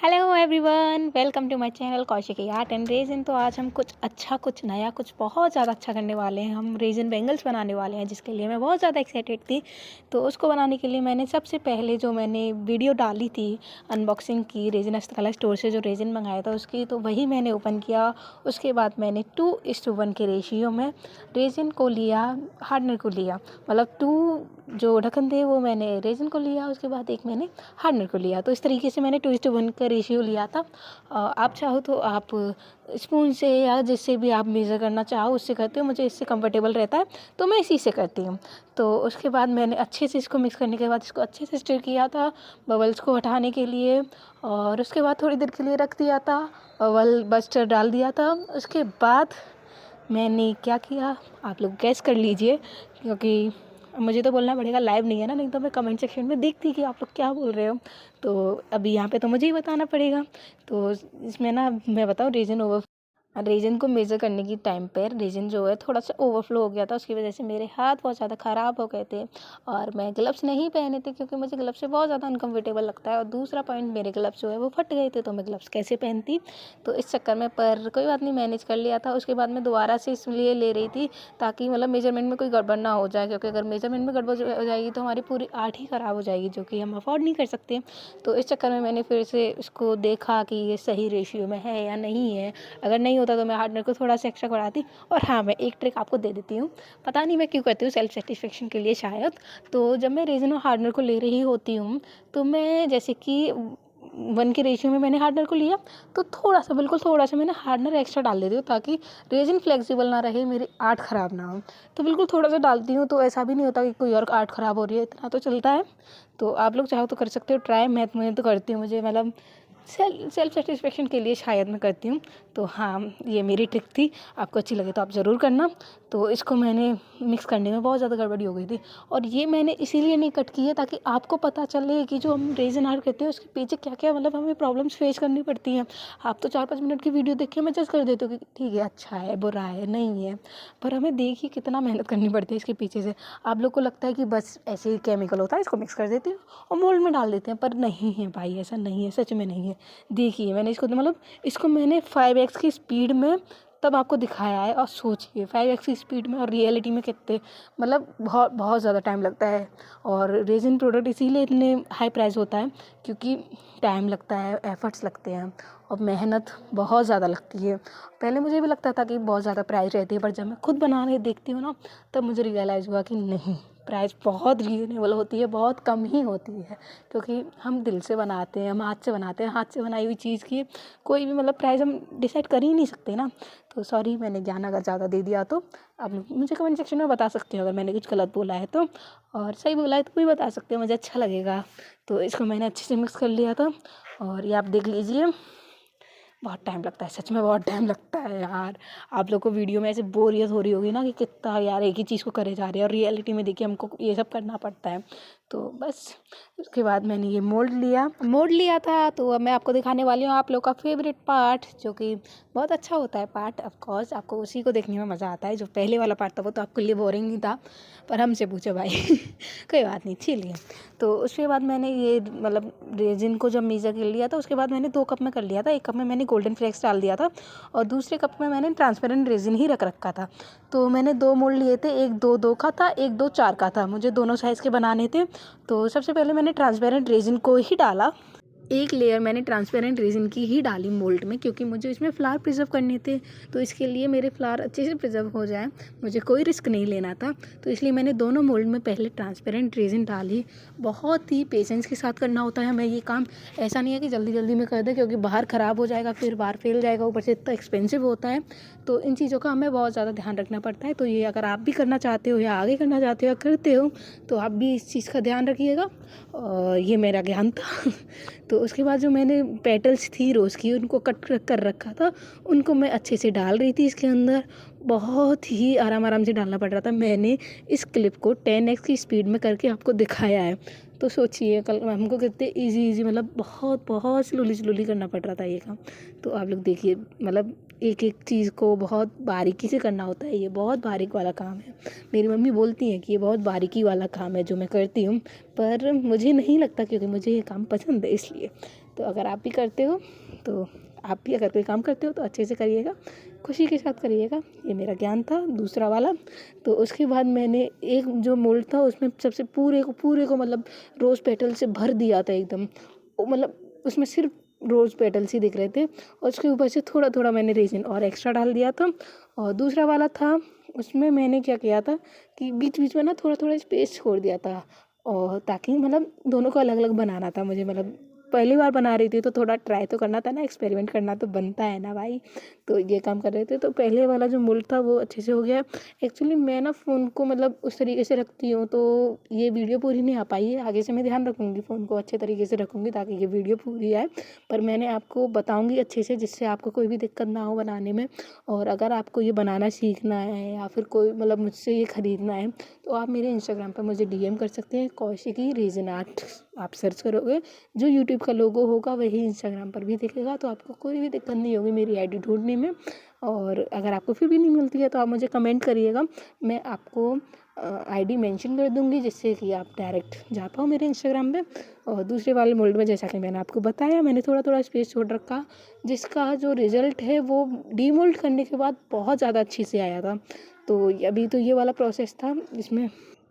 Hello everyone, welcome to my channel Kaushiki art and resin. तो आज हम कुछ अच्छा, कुछ नया, कुछ बहुत ज़्यादा अच्छा करने वाले हैं। हम रेजिन बैंगल्स बनाने वाले हैं, जिसके लिए मैं बहुत ज़्यादा एक्साइटेड थी। तो उसको बनाने के लिए मैंने सबसे पहले जो मैंने वीडियो डाली थी अनबॉक्सिंग की, रेजिन हस्तकला स्टोर से जो रेजिन मंगाया था उसकी, तो वही मैंने ओपन किया। उसके बाद मैंने 2:1 के रेशियो में रेजिन को लिया, हार्डनर को लिया। मतलब 2 जो ढक्कन थे वो मैंने रेजिन को लिया, उसके बाद एक मैंने हार्डनर को लिया। तो इस तरीके से मैंने 2:1 का रेशियो लिया था। आप चाहो तो आप स्पून से या जिससे भी आप मेज़र करना चाहो उससे करते हो। मुझे इससे कंफर्टेबल रहता है तो मैं इसी से करती हूँ। तो उसके बाद मैंने अच्छे से इसको मिक्स करने के बाद इसको अच्छे से स्टिर किया था बबल्स को हटाने के लिए, और उसके बाद थोड़ी देर के लिए रख दिया था। बबल बस्टर डाल दिया था। उसके बाद मैंने क्या किया आप लोग गैस कर लीजिए, क्योंकि मुझे तो बोलना पड़ेगा, लाइव नहीं है ना, नहीं तो मैं कमेंट सेक्शन में देखती कि आप लोग क्या बोल रहे हो। तो अभी यहाँ पे तो मुझे ही बताना पड़ेगा। तो इसमें ना मैं बताऊँ, रेजिन को मेज़र करने की टाइम पर रेजिन जो है थोड़ा सा ओवरफ्लो हो गया था। उसकी वजह से मेरे हाथ बहुत ज़्यादा ख़राब हो गए थे और मैं ग्लव्स नहीं पहने थे, क्योंकि मुझे ग्लव्स से बहुत ज़्यादा अनकम्फर्टेबल लगता है। और दूसरा पॉइंट, मेरे ग्लव्स जो है वो फट गए थे, तो मैं ग्लव्स कैसे पहनती। तो इस चक्कर में, पर कोई बात नहीं, मैनेज कर लिया था। उसके बाद मैं दोबारा से इसलिए ले रही थी ताकि मतलब मेजरमेंट में कोई गड़बड़ ना हो जाए, क्योंकि अगर मेजरमेंट में गड़बड़ हो जाएगी तो हमारी पूरी आर्ट ही ख़राब हो जाएगी, जो कि हम अफोर्ड नहीं कर सकते। तो इस चक्कर में मैंने फिर से उसको देखा कि ये सही रेशियो में है या नहीं है। अगर नहीं होता तो मैं हार्डनर को थोड़ा सा एक्स्ट्रा बढ़ाती। और हाँ, मैं एक ट्रिक आपको दे देती हूँ, पता नहीं मैं क्यों करती हूँ, सेल्फ सेटिस्फेक्शन के लिए शायद। तो जब मैं रेजिन और हार्डनर को ले रही होती हूँ तो मैं, जैसे कि 1 के रेशियो में मैंने हार्डनर को लिया, तो थोड़ा सा, बिल्कुल थोड़ा सा मैंने हार्डनर एक्स्ट्रा डाल देती हूँ, ताकि रेजिन फ्लेक्सिबल ना रहे, मेरी आर्ट ख़राब ना हो। तो बिल्कुल थोड़ा सा डालती हूँ, तो ऐसा भी नहीं होता कि कोई और आर्ट ख़राब हो रही है, इतना तो चलता है। तो आप लोग चाहो तो कर सकते हो ट्राई। मैं तो करती हूँ, मुझे मतलब सेल्फ सेटिस्फेक्शन के लिए शायद मैं करती हूँ। तो हाँ, ये मेरी ट्रिक थी, आपको अच्छी लगे तो आप ज़रूर करना। तो इसको मैंने मिक्स करने में बहुत ज़्यादा गड़बड़ी हो गई थी, और ये मैंने इसीलिए नहीं कट की है ताकि आपको पता चले कि जो हम रेजिन आर्ट करते हैं उसके पीछे क्या क्या मतलब हमें प्रॉब्लम्स फेस करनी पड़ती हैं। आप तो 4-5 मिनट की वीडियो देख के मैं जज कर देती हूँ कि ठीक है, अच्छा है, बुरा है, नहीं है, पर हमें देखिए कितना मेहनत करनी पड़ती है इसके पीछे से। आप लोग को लगता है कि बस ऐसे ही केमिकल होता है, इसको मिक्स कर देते हैं और मोल्ड में डाल देते हैं, पर नहीं है भाई, ऐसा नहीं है, सच में नहीं है। देखिए, मैंने इसको मतलब इसको मैंने 5x की स्पीड में तब आपको दिखाया है, और सोचिए 5x की स्पीड में और रियलिटी में कितने, मतलब बहुत बहुत ज़्यादा टाइम लगता है। और रेजिन प्रोडक्ट इसीलिए इतने हाई प्राइस होता है, क्योंकि टाइम लगता है, एफर्ट्स लगते हैं और मेहनत बहुत ज़्यादा लगती है। पहले मुझे भी लगता था कि बहुत ज़्यादा प्राइस रहती है, पर जब मैं खुद बनाने देखती हूँ ना, तब मुझे रियलाइज़ हुआ कि नहीं, प्राइस बहुत रीज़नेबल होती है, बहुत कम ही होती है, क्योंकि हम दिल से बनाते हैं, हम हाथ से बनाते हैं। हाथ से बनाई हुई चीज़ की कोई भी मतलब प्राइस हम डिसाइड कर ही नहीं सकते ना। तो सॉरी, मैंने ज्ञान अगर ज़्यादा दे दिया तो आप मुझे कमेंट सेक्शन में बता सकते हो, अगर मैंने कुछ गलत बोला है तो, और सही बोला है तो भी बता सकते हो, मुझे अच्छा लगेगा। तो इसको मैंने अच्छे से मिक्स कर लिया था, और ये आप देख लीजिए, बहुत टाइम लगता है, सच में बहुत टाइम लगता है यार। आप लोग को वीडियो में ऐसे बोरियत हो रही होगी ना कि कितना यार एक ही चीज़ को करे जा रहे हैं, और रियलिटी में देखिए हमको ये सब करना पड़ता है। तो बस उसके बाद मैंने ये मोल्ड लिया था। तो अब मैं आपको दिखाने वाली हूँ आप लोग का फेवरेट पार्ट, जो कि बहुत अच्छा होता है पार्ट। ऑफ कोर्स आपको उसी को देखने में मज़ा आता है। जो पहले वाला पार्ट था वो तो आपके लिए बोरिंग ही था, पर हमसे पूछो भाई कोई बात नहीं, चलिए। तो उसके बाद मैंने ये मतलब रेजिन को जब मेज़र कर लिया था, उसके बाद मैंने 2 कप में कर लिया था। 1 कप में मैंने गोल्डन फ्लेक्स डाल दिया था, और दूसरे कप में मैंने ट्रांसपेरेंट रेजिन ही रख रखा था। तो मैंने 2 मोल्ड लिए थे, एक 2-2 का था, एक 2-4 का था, मुझे दोनों साइज़ के बनाने थे। तो सबसे पहले मैंने ट्रांसपेरेंट रेजिन को ही डाला, एक लेयर मैंने ट्रांसपेरेंट रेजिन की ही डाली मोल्ड में, क्योंकि मुझे इसमें फ्लावर प्रिजर्व करने थे। तो इसके लिए मेरे फ्लावर अच्छे से प्रिजर्व हो जाए, मुझे कोई रिस्क नहीं लेना था। तो इसलिए मैंने दोनों मोल्ड में पहले ट्रांसपेरेंट रेजिन डाली। बहुत ही पेशेंस के साथ करना होता है हमें ये काम, ऐसा नहीं है कि जल्दी जल्दी में कर दे, क्योंकि बाहर ख़राब हो जाएगा, फिर बाहर फेल जाएगा, ऊपर से इतना एक्सपेंसिव होता है। तो इन चीज़ों का हमें बहुत ज़्यादा ध्यान रखना पड़ता है। तो ये अगर आप भी करना चाहते हो या आगे करना चाहते हो या करते हो, तो आप भी इस चीज़ का ध्यान रखिएगा। और ये मेरा ज्ञान था तो उसके बाद जो मैंने पेटल्स थी रोज़ की, उनको कट कर रखा था, उनको मैं अच्छे से डाल रही थी इसके अंदर। बहुत ही आराम से डालना पड़ रहा था। मैंने इस क्लिप को 10x की स्पीड में करके आपको दिखाया है। तो सोचिए कल हमको कितने इजी मतलब बहुत स्लोली करना पड़ रहा था ये काम। तो आप लोग देखिए, मतलब एक एक चीज़ को बहुत बारीकी से करना होता है, ये बहुत बारीक वाला काम है। मेरी मम्मी बोलती हैं कि ये बहुत बारीकी वाला काम है जो मैं करती हूँ, पर मुझे नहीं लगता, क्योंकि मुझे ये काम पसंद है इसलिए। तो अगर आप भी करते हो तो आप भी अगर कोई काम करते हो तो अच्छे से करिएगा, खुशी के साथ करिएगा। ये मेरा ज्ञान था दूसरा वाला। तो उसके बाद मैंने एक जो मोल्ड था उसमें सबसे पूरे को मतलब रोज़ पेटल से भर दिया था एकदम। मतलब उसमें सिर्फ रोज़ पेटल्स ही दिख रहे थे और उसके ऊपर से थोड़ा थोड़ा मैंने रेजिन और एक्स्ट्रा डाल दिया था। और दूसरा वाला था उसमें मैंने क्या किया था कि बीच बीच में ना थोड़ा थोड़ा स्पेस छोड़ दिया था, और ताकि मतलब दोनों को अलग अलग बनाना था मुझे। मतलब पहली बार बना रही थी तो थोड़ा ट्राई तो करना था ना, एक्सपेरिमेंट करना तो बनता है ना भाई। तो ये काम कर रहे थे। तो पहले वाला जो मोल्ड था वो अच्छे से हो गया। एक्चुअली मैं ना फ़ोन को मतलब उस तरीके से रखती हूँ तो ये वीडियो पूरी नहीं आ पाई है। आगे से मैं ध्यान रखूँगी, फ़ोन को अच्छे तरीके से रखूँगी ताकि ये वीडियो पूरी आए। पर मैंने आपको बताऊँगी अच्छे से, जिससे आपको कोई भी दिक्कत ना हो बनाने में। और अगर आपको ये बनाना सीखना है या फिर कोई मतलब मुझसे ये ख़रीदना है तो आप मेरे इंस्टाग्राम पर मुझे डीएम कर सकते हैं, कौशिकी रेजिन आर्ट आप सर्च करोगे, जो यूट्यूब का लोगो होगा वही इंस्टाग्राम पर भी दिखेगा। तो आपको कोई भी दिक्कत नहीं होगी मेरी आईडी ढूंढने में। और अगर आपको फिर भी नहीं मिलती है तो आप मुझे कमेंट करिएगा, मैं आपको आईडी मेंशन कर दूंगी जिससे कि आप डायरेक्ट जा पाओ मेरे इंस्टाग्राम पे। और दूसरे वाले मोल्ड में जैसा कि मैंने आपको बताया, मैंने थोड़ा थोड़ा स्पेस छोड़ रखा, जिसका जो रिज़ल्ट है वो डीमोल्ड करने के बाद बहुत ज़्यादा अच्छे से आया था। तो अभी तो ये वाला प्रोसेस था,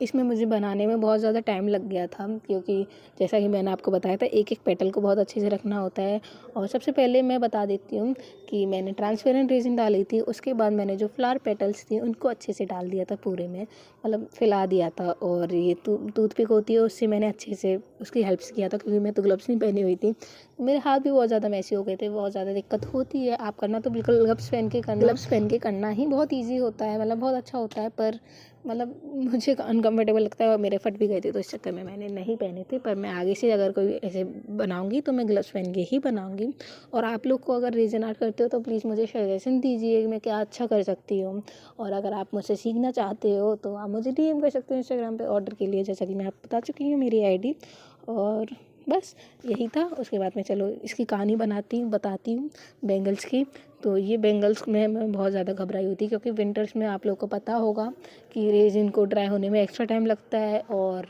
इसमें मुझे बनाने में बहुत ज़्यादा टाइम लग गया था, क्योंकि जैसा कि मैंने आपको बताया था एक एक पेटल को बहुत अच्छे से रखना होता है। और सबसे पहले मैं बता देती हूँ कि मैंने ट्रांसपेरेंट रेजिन डाली थी, उसके बाद मैंने जो फ्लावर पेटल्स थी उनको अच्छे से डाल दिया था पूरे में, मतलब फैला दिया था। और ये टूथपिक होती है उससे मैंने अच्छे से उसकी हेल्प किया था, क्योंकि मैं तो ग्लव्स नहीं पहनी हुई थी। मेरे हाथ भी बहुत ज़्यादा मैसी हो गए थे, बहुत ज़्यादा दिक्कत होती है। आप करना तो बिल्कुल ग्लव्स पहन के करना ही बहुत ईजी होता है, मतलब बहुत अच्छा होता है। पर मतलब मुझे अनकम्फर्टेबल लगता है और मेरे फट भी गए थे, तो इस चक्कर में मैंने नहीं पहने थे। पर मैं आगे से अगर कोई ऐसे बनाऊंगी तो मैं ग्लव्स पहन के ही बनाऊंगी। और आप लोग को अगर रेजिन आर्ट करते हो तो प्लीज़ मुझे सजेशन दीजिए कि मैं क्या अच्छा कर सकती हूँ। और अगर आप मुझसे सीखना चाहते हो तो आप मुझे डीएम कर सकते हो इंस्टाग्राम पे ऑर्डर के लिए, जैसा कि मैं आपको बता चुकी हूँ मेरी आईडी। और बस यही था। उसके बाद मैं चलो इसकी कहानी बताती हूँ बैंगल्स की। तो ये बैंगल्स में मैं बहुत ज़्यादा घबराई हुई थी, क्योंकि विंटर्स में आप लोग को पता होगा कि रेजिन को ड्राई होने में एक्स्ट्रा टाइम लगता है। और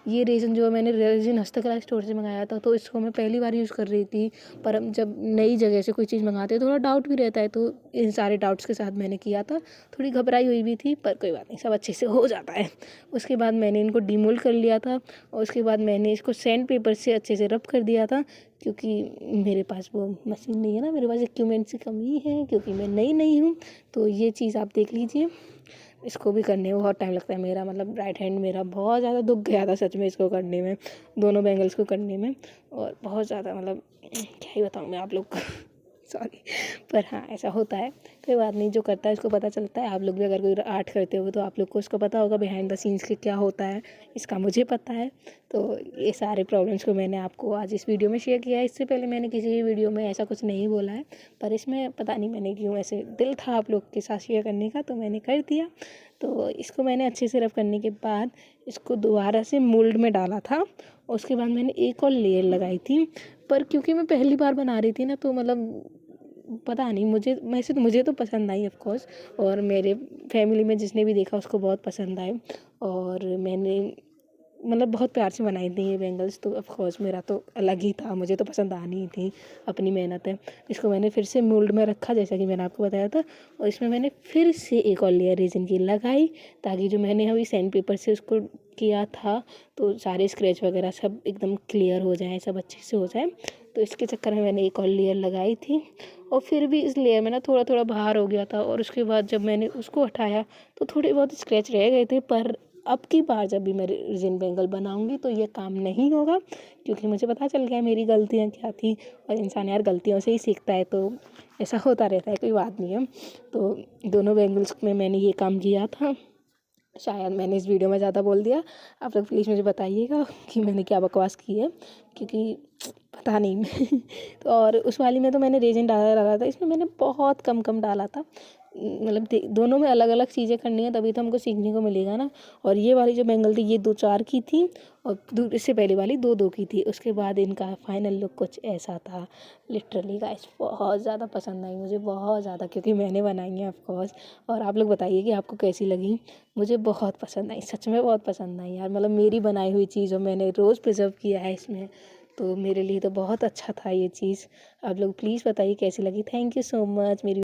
ये रेजिन जो मैंने रेजिन हस्तकला स्टोर से मंगाया था, तो इसको मैं पहली बार यूज़ कर रही थी। पर हम जब नई जगह से कोई चीज़ मंगाते हैं थोड़ा डाउट भी रहता है, तो इन सारे डाउट्स के साथ मैंने किया था। थोड़ी घबराई हुई भी थी, पर कोई बात नहीं, सब अच्छे से हो जाता है। उसके बाद मैंने इनको डीमोल्ड कर लिया था और उसके बाद मैंने इसको सैंड पेपर से अच्छे से रब कर दिया था, क्योंकि मेरे पास वो मशीन नहीं है ना, मेरे पास इक्विपमेंट्स की कमी है, क्योंकि मैं नई हूँ। तो ये चीज़ आप देख लीजिए, इसको भी करने में बहुत टाइम लगता है। मेरा मतलब राइट हैंड मेरा बहुत ज़्यादा दुख गया था सच में इसको करने में, दोनों बैंगल्स को करने में। और बहुत ज़्यादा मतलब क्या ही बताऊँ मैं आप लोग को सॉरी। पर हाँ, ऐसा होता है, कोई बात नहीं, जो करता है उसको पता चलता है। आप लोग भी अगर कोई आर्ट करते हो तो आप लोग को उसका पता होगा बिहाइंड द सीन्स के क्या होता है, इसका मुझे पता है। तो ये सारे प्रॉब्लम्स को मैंने आपको आज इस वीडियो में शेयर किया है। इससे पहले मैंने किसी भी वीडियो में ऐसा कुछ नहीं बोला है, पर इसमें पता नहीं मैंने क्यों, ऐसे दिल था आप लोग के साथ शेयर करने का तो मैंने कर दिया। तो इसको मैंने अच्छे से रब करने के बाद इसको दोबारा से मोल्ड में डाला था। उसके बाद मैंने एक और लेयर लगाई थी, पर क्योंकि मैं पहली बार बना रही थी ना, तो मतलब पता नहीं, मुझे तो पसंद आई ऑफ कोर्स। और मेरे फैमिली में जिसने भी देखा उसको बहुत पसंद आए। और मैंने मतलब बहुत प्यार से बनाई थी ये बैंगल्स, तो ऑफ कोर्स मेरा तो अलग ही था, मुझे तो पसंद आनी ही थी, अपनी मेहनत है। इसको मैंने फिर से मोल्ड में रखा जैसा कि मैंने आपको बताया था, और इसमें मैंने फिर से एक और लेयर रेजिन की लगाई, ताकि जो मैंने अभी सैंड पेपर से उसको किया था तो सारे स्क्रैच वगैरह सब एकदम क्लियर हो जाए, सब अच्छे से हो जाए। तो इसके चक्कर में मैंने एक और लेयर लगाई थी, और फिर भी इस लेयर में ना थोड़ा थोड़ा बाहर हो गया था। और उसके बाद जब मैंने उसको हटाया तो थोड़े बहुत स्क्रैच रह गए थे। पर अब की बार जब भी मैं रेजिन बैंगल बनाऊंगी तो ये काम नहीं होगा, क्योंकि मुझे पता चल गया मेरी गलतियाँ क्या थी। और इंसान यार गलतियों से ही सीखता है, तो ऐसा होता रहता है, कोई बात नहीं है। तो दोनों बैंगल्स में मैंने ये काम किया था। शायद मैंने इस वीडियो में ज़्यादा बोल दिया, आप लोग प्लीज़ मुझे बताइएगा कि मैंने क्या बकवास की है, क्योंकि पता नहीं तो और उस वाली में तो मैंने रेजिन डाला था, इसमें मैंने बहुत कम डाला था। मतलब दोनों में अलग अलग चीज़ें करनी है तभी तो हमको सीखने को मिलेगा ना। और ये वाली जो बैंगल थी ये 2-4 की थी, और इससे पहले वाली 2-2 की थी। उसके बाद इनका फाइनल लुक कुछ ऐसा था। लिटरली गाइस बहुत ज़्यादा पसंद आई मुझे, बहुत ज़्यादा, क्योंकि मैंने बनाई है ऑफकोर्स। और आप लोग बताइए कि आपको कैसी लगी। मुझे बहुत पसंद आई, सच में बहुत पसंद आई यार, मतलब मेरी बनाई हुई चीज़ और मैंने रोज़ प्रिजर्व किया है इसमें, तो मेरे लिए तो बहुत अच्छा था ये चीज़। आप लोग प्लीज़ बताइए कैसी लगी। थैंक यू सो मच मेरी